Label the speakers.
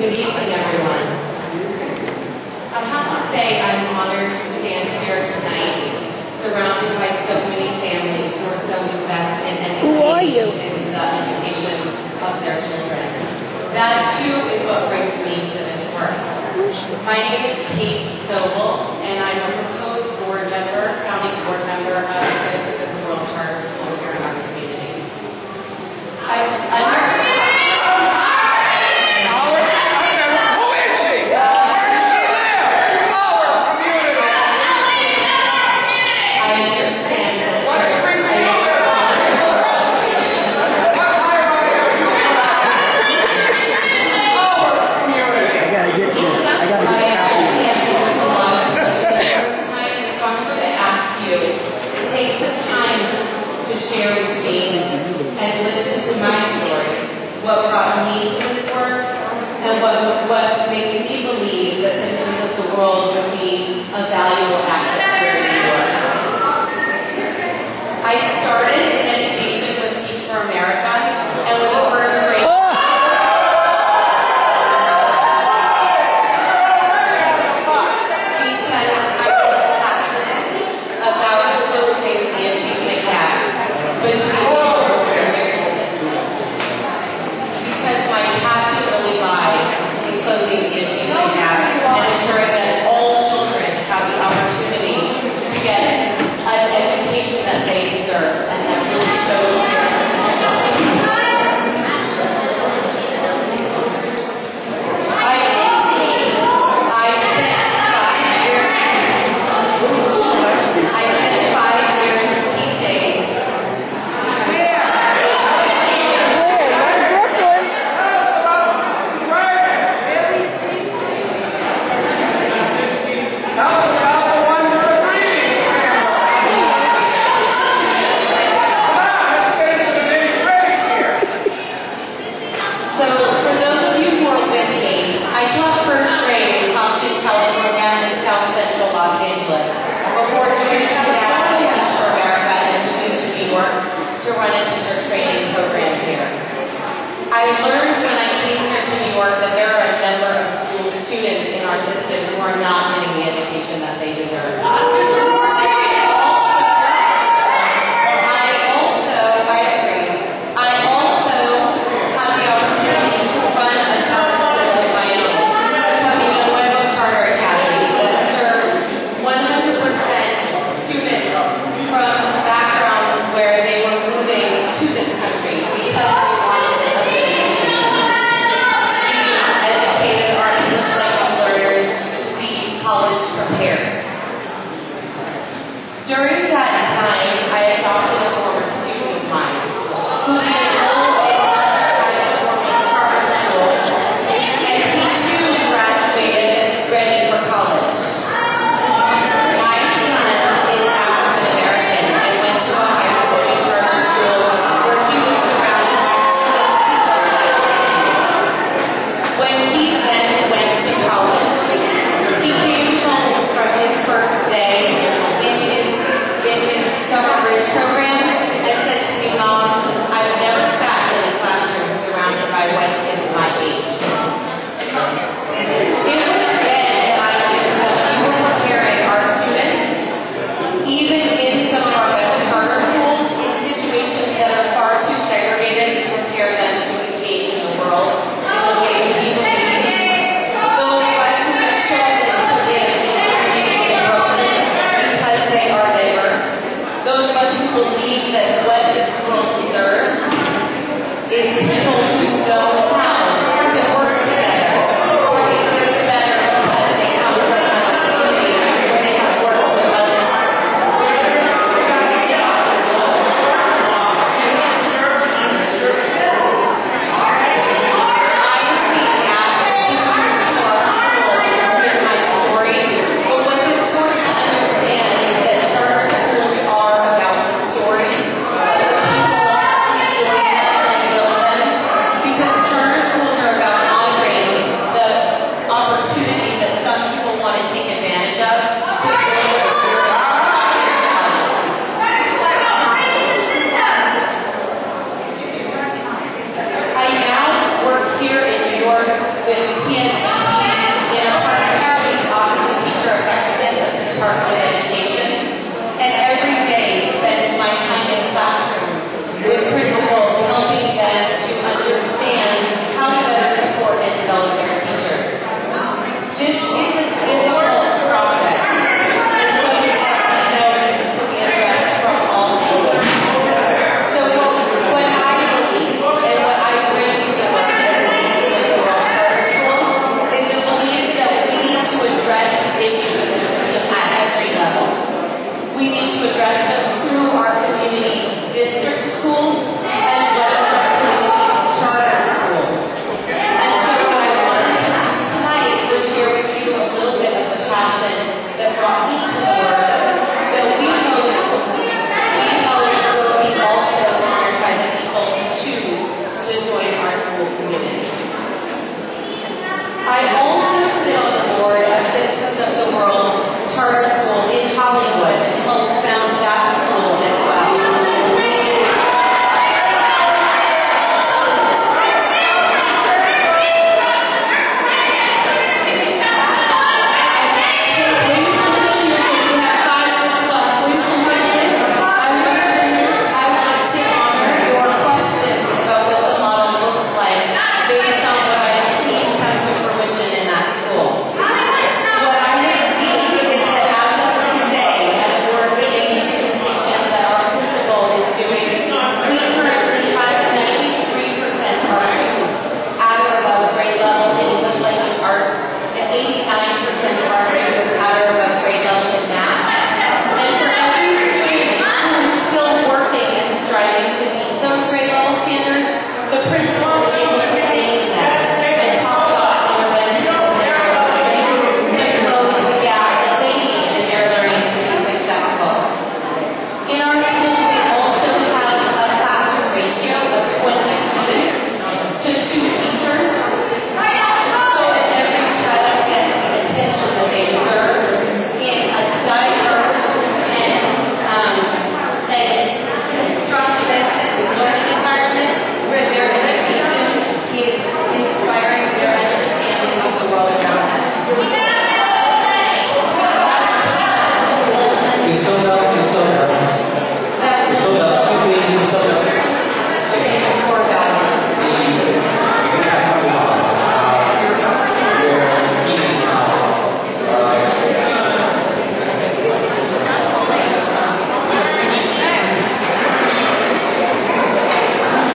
Speaker 1: Good evening, everyone. I have to say I'm honored to stand here tonight, surrounded by so many families who are so invested and engaged in the education of their children. That, too, is what brings me to this work. My name is Kate Sobel, and I'm a proposed board member, founding board member of Citizens of the World Charter School here in our community. Share with me and listen to my story, what brought me to this work, and what makes me believe that Citizens of the World would be a valuable asset here in New York. I started in education with Teach for America and was a first grade because my passion really lies in closing the issue we have and ensuring that all children have the opportunity to get an education that they deserve and that really shows their potential. I spent 5 years teaching. To run a teacher training program here. I learned when I came here to New York that there are a number of students in our system who are not getting the education that they deserve. I agree. I also had the opportunity to run a charter school of my own, Camino Nuevo Charter Academy, that served 100% students from backgrounds where they were moving to this country because they wanted a good education. We educated our English language learners to be college prepared. can't